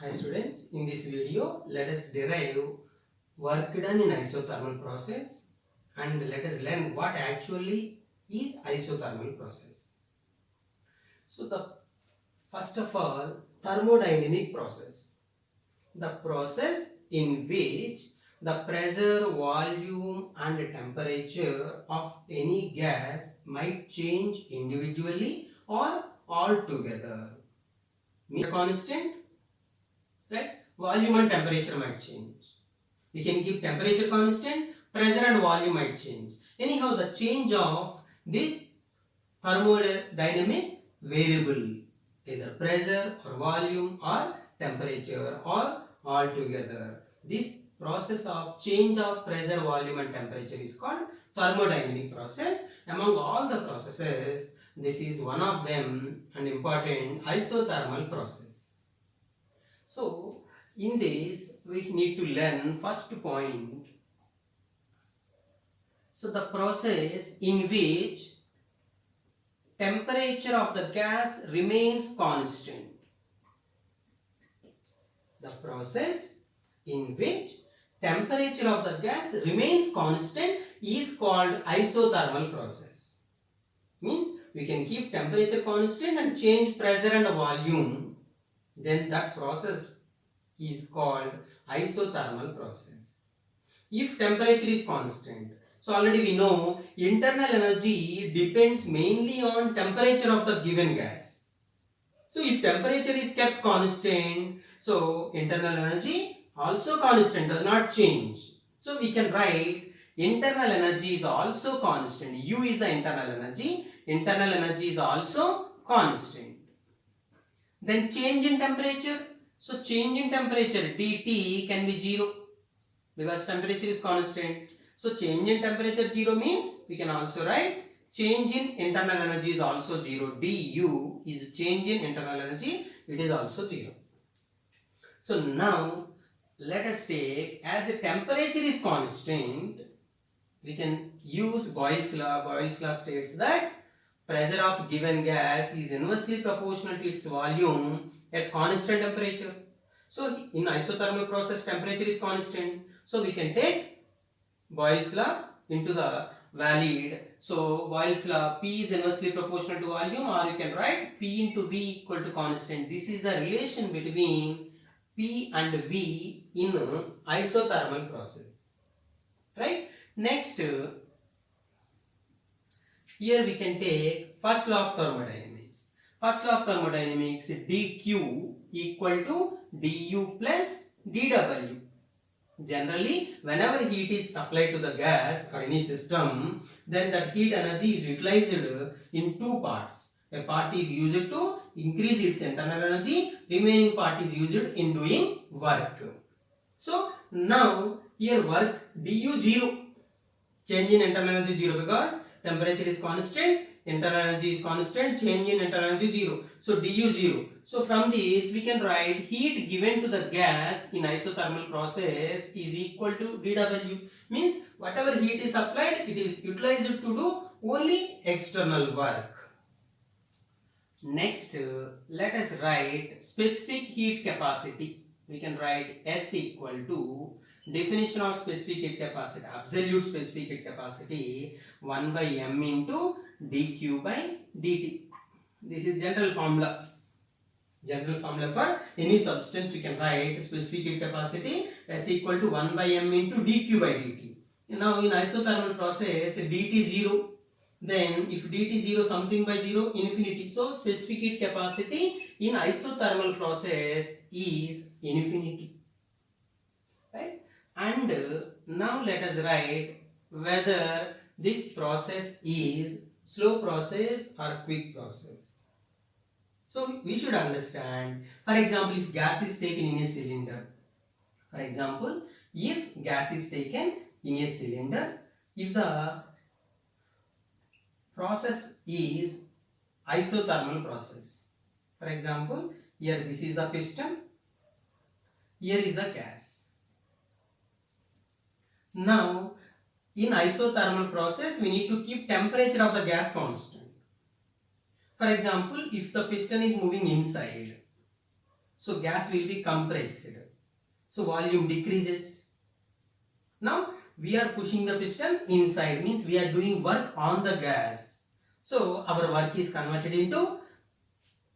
Hi students, in this video let us derive work done in isothermal process and let us learn what actually is isothermal process. So the first of all, thermodynamic process. The process in which the pressure, volume and temperature of any gas might change individually or altogether. Mean constant, right? Volume and temperature might change. We can keep temperature constant, pressure and volume might change. Anyhow, the change of this thermodynamic variable, either pressure or volume or temperature or all together. This process of change of pressure, volume and temperature is called thermodynamic process. Among all the processes, this is one of them and important, isothermal process. So, in this we need to learn first point. So, the process in which temperature of the gas remains constant. The process in which temperature of the gas remains constant is called isothermal process. Means we can keep temperature constant and change pressure and volume, then that process is called isothermal process. If temperature is constant, so already we know internal energy depends mainly on temperature of the given gas. So if temperature is kept constant, so internal energy also constant, does not change. So we can write internal energy is also constant. U is the internal energy is also constant. Then change in temperature. So change in temperature dT can be 0 because temperature is constant. So change in temperature 0 means we can also write change in internal energy is also 0. Du is change in internal energy, it is also 0. So now let us take, as a temperature is constant, we can use Boyle's law. Boyle's law states that pressure of given gas is inversely proportional to its volume at constant temperature. So in isothermal process temperature is constant. So we can take Boyle's law into the valid. So Boyle's law, P is inversely proportional to volume, or you can write P into V equal to constant. This is the relation between P and V in isothermal process. Right? Next, here we can take first law of thermodynamics. First law of thermodynamics, dq equal to du plus dw. Generally, whenever heat is applied to the gas or any system, then that heat energy is utilized in two parts. A part is used to increase its internal energy, remaining part is used in doing work. So, now here work du 0, change in internal energy 0 because temperature is constant, internal energy is constant, change in internal energy 0. So du 0. So from this we can write heat given to the gas in isothermal process is equal to dW. Means whatever heat is applied, it is utilized to do only external work. Next, let us write specific heat capacity. We can write S equal to definition of specific heat capacity, absolute specific heat capacity 1 by m into dq by dt. This is general formula. General formula for any substance we can write specific heat capacity S equal to 1 by m into dq by dt. Now in isothermal process dt 0. Then if dt 0, something by 0, infinity. So specific heat capacity in isothermal process is infinity. Right? And now let us write whether this process is slow process or quick process. So we should understand, for example, if gas is taken in a cylinder. For example, if gas is taken in a cylinder, if the process is isothermal process. For example, here this is the piston, here is the gas. Now, in isothermal process, we need to keep temperature of the gas constant. For example, if the piston is moving inside, So gas will be compressed. So volume decreases. Now we are pushing the piston inside, means we are doing work on the gas. So our work is converted into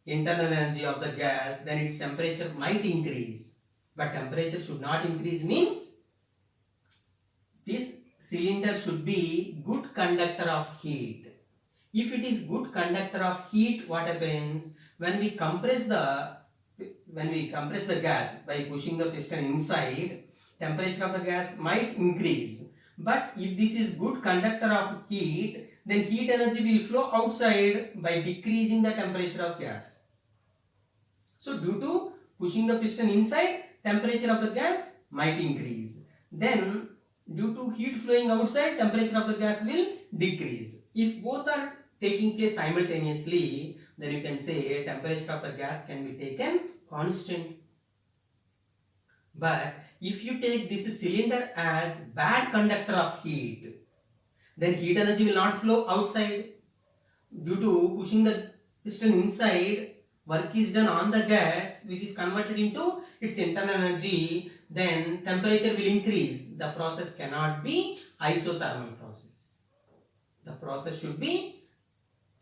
internal energy of the gas, then its temperature might increase. But temperature should not increase, means this cylinder should be good conductor of heat. If it is good conductor of heat, what happens? When we compress the gas by pushing the piston inside, temperature of the gas might increase. But if this is good conductor of heat, then heat energy will flow outside by decreasing the temperature of gas. So due to pushing the piston inside, temperature of the gas might increase. Then due to heat flowing outside, temperature of the gas will decrease. If both are taking place simultaneously, then you can say temperature of the gas can be taken constant. But if you take this cylinder as bad conductor of heat, then heat energy will not flow outside. Due to pushing the piston inside, work is done on the gas, which is converted into its internal energy, then temperature will increase. The process cannot be isothermal process. The process should be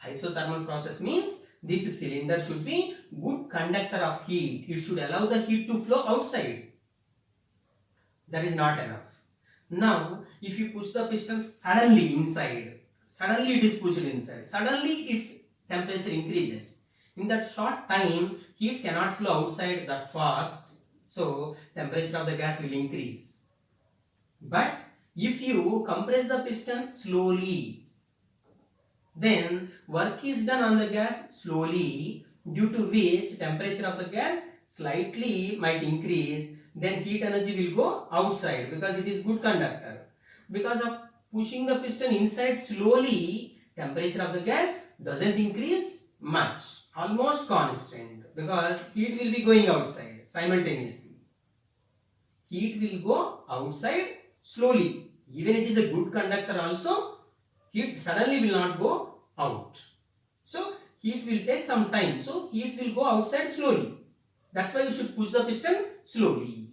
isothermal process, means this cylinder should be good conductor of heat. It should allow the heat to flow outside. That is not enough. Now, if you push the piston suddenly inside, suddenly it is pushed inside, suddenly its temperature increases. In that short time, heat cannot flow outside that fast, so temperature of the gas will increase. But if you compress the piston slowly, then work is done on the gas slowly, due to which temperature of the gas slightly might increase, then heat energy will go outside because it is good conductor. Because of pushing the piston inside slowly, temperature of the gas doesn't increase much, almost constant, because heat will be going outside simultaneously. Heat will go outside slowly. Even it is a good conductor also, heat suddenly will not go out. So heat will take some time. So heat will go outside slowly. That's why you should push the piston slowly.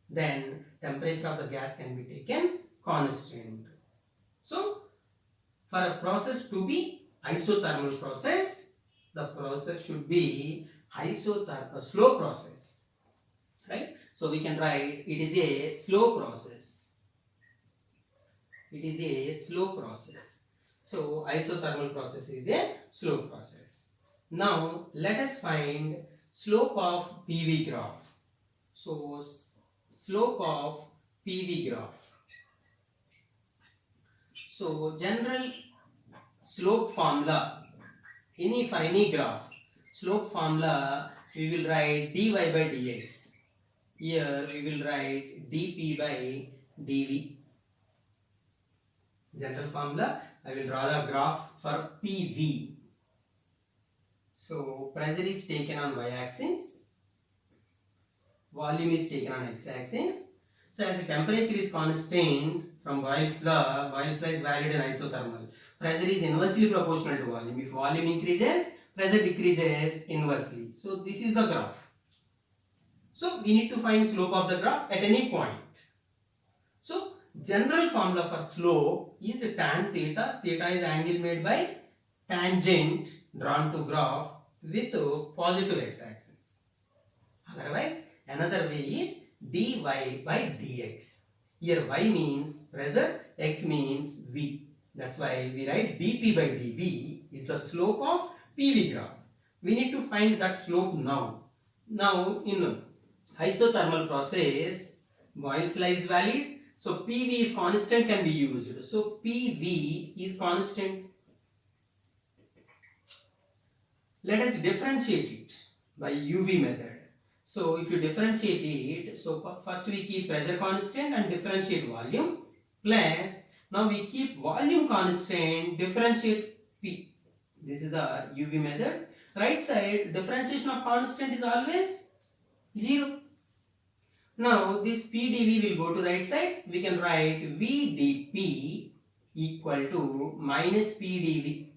Then temperature of the gas can be taken constant. So for a process to be isothermal process, the process should be slow process, right? So we can write it is a slow process. It is a slow process. So isothermal process is a slow process. Now let us find slope of PV graph. So slope of PV graph. So general slope formula, for any graph, slope formula we will write dy by dx. Here we will write dp by dv. General formula, I will draw the graph for PV. So pressure is taken on y-axis, volume is taken on x-axis. So as the temperature is constant from Boyle's law is valid in isothermal. Pressure is inversely proportional to volume. If volume increases, pressure decreases inversely. So this is the graph. So we need to find slope of the graph at any point. So general formula for slope is tan theta. Theta is angle made by tangent drawn to graph with positive x-axis. Otherwise, another way is dy by dx. Here y means pressure, x means V. That's why we write dp by dv is the slope of PV graph. We need to find that slope now. Now in isothermal process, Boyle's law is valid. So PV is constant, can be used. So PV is constant. Let us differentiate it by UV method. So if you differentiate it, so first we keep pressure constant and differentiate volume, plus now we keep volume constant, differentiate P. This is the UV method. Right side, differentiation of constant is always 0. Now this PdV will go to right side. We can write VdP equal to minus PdV.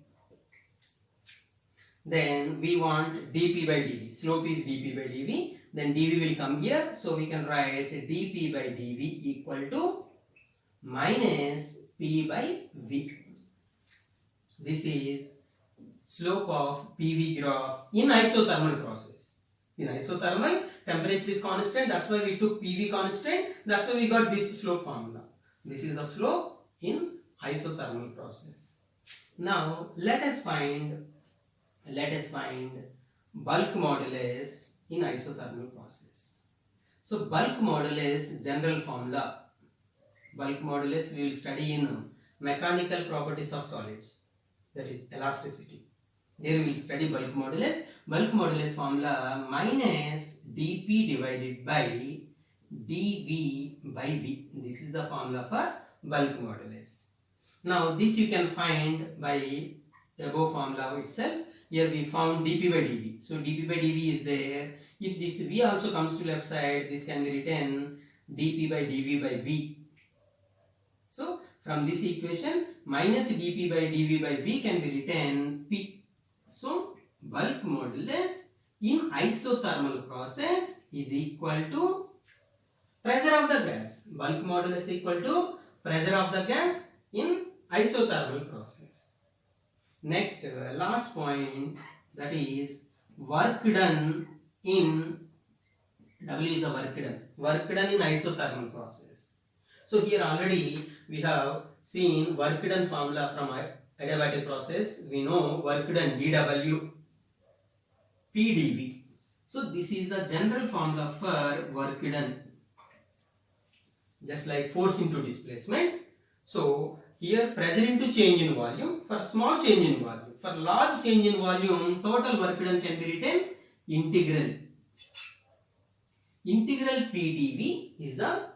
Then we want dP by dV. Slope is dP by dV. then dv will come here. So we can write dp by dv equal to minus p by v. This is slope of PV graph in isothermal process. In isothermal, temperature is constant, that's why we took PV constant, that's why we got this slope formula. This is the slope in isothermal process. Now let us find bulk modulus in isothermal process. So bulk modulus general formula. Bulk modulus we will study in mechanical properties of solids, that is elasticity. There we will study bulk modulus. Bulk modulus formula minus dp divided by dv by v. This is the formula for bulk modulus. Now this you can find by above formula itself. Here we found dp by dv. So dp by dv is there. If this v also comes to left side, this can be written dp by dv by v. So from this equation, minus dp by dv by v can be written p. So bulk modulus in isothermal process is equal to pressure of the gas. Bulk modulus equal to pressure of the gas in isothermal process. Next, last point, that is work done in, W is the work done in isothermal process. So here already we have seen work done formula from adiabatic process. We know work done dW pdv. So this is the general formula for work done, just like force into displacement. So here pressure into change in volume. For small change in volume, for large change in volume, total work done can be written integral pdv is the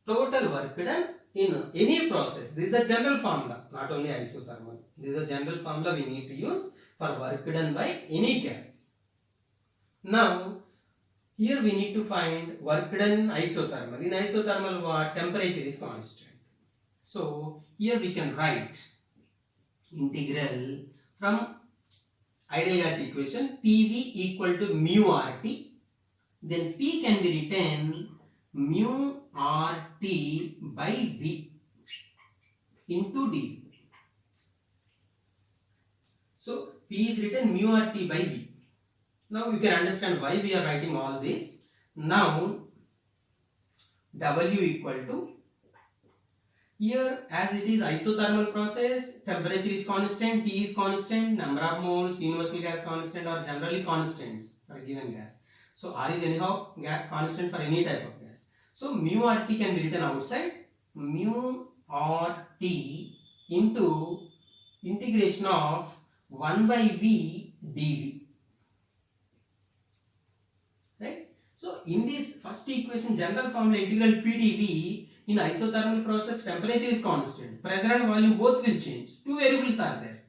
total work done in any process. This is the general formula, not only isothermal. This is a general formula we need to use for work done by any gas. Now here we need to find work done in isothermal. In isothermal, what? Temperature is constant. So here we can write integral from ideal gas equation PV equal to mu RT. Then P can be written mu RT by V into dV. So P is written mu RT by V. Now you can understand why we are writing all this. Now W equal to, here as it is isothermal process, temperature is constant, T is constant, number of moles, universal gas constant are generally constants for a given gas. So R is anyhow constant for any type of gas. So mu RT can be written outside, mu RT into integration of 1 by V dV. Right? So in this first equation, general formula integral pdv, in isothermal process temperature is constant, pressure and volume both will change. Two variables are there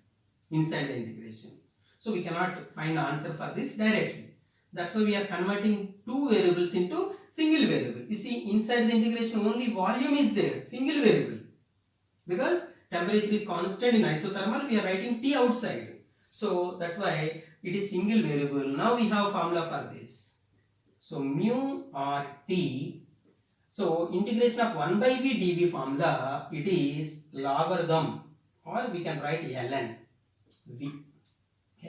inside the integration. So we cannot find answer for this directly. That's why we are converting two variables into single variable. You see, inside the integration only volume is there, single variable. Because temperature is constant in isothermal, we are writing T outside. So that's why it is single variable. Now we have formula for this. So mu RT, so integration of 1 by V dV formula, it is logarithm, or we can write ln. V.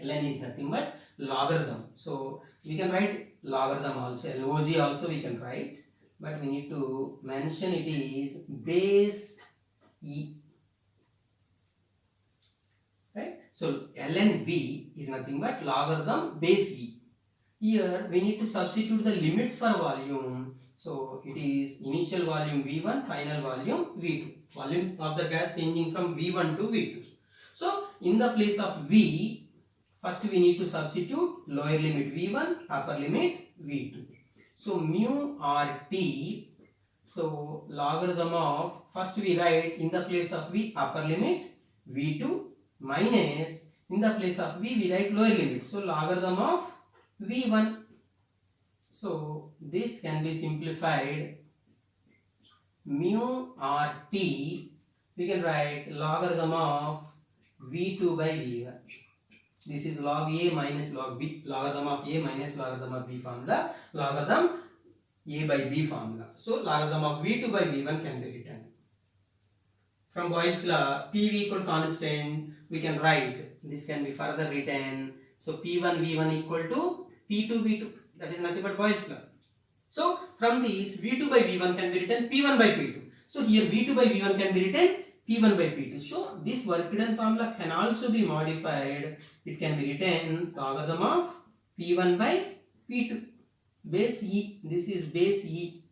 Ln is nothing but logarithm. So we can write logarithm also, log also we can write, but we need to mention it is base E. Right? So ln V is nothing but logarithm base E. Here we need to substitute the limits for volume. So it is initial volume V1, final volume V2. Volume of the gas changing from V1 to V2. So in the place of V, first we need to substitute lower limit V1, upper limit V2. So mu RT, so logarithm of, first we write in the place of V upper limit V2 minus in the place of V we write lower limit. So logarithm of V1. So this can be simplified, mu RT, we can write logarithm of V2 by V1. This is log A minus log B, logarithm of A minus logarithm of B formula, logarithm A by B formula. So logarithm of V2 by V1 can be written. From Boyle's law, PV equal constant, we can write, this can be further written. So P1 V1 equal to P2 V2, that is nothing but Boyle's law. So from this, V2 by V1 can be written P1 by P2. So here V2 by V1 can be written P1 by P2. So this work done formula can also be modified. It can be written logarithm of P1 by P2. Base E. This is base E.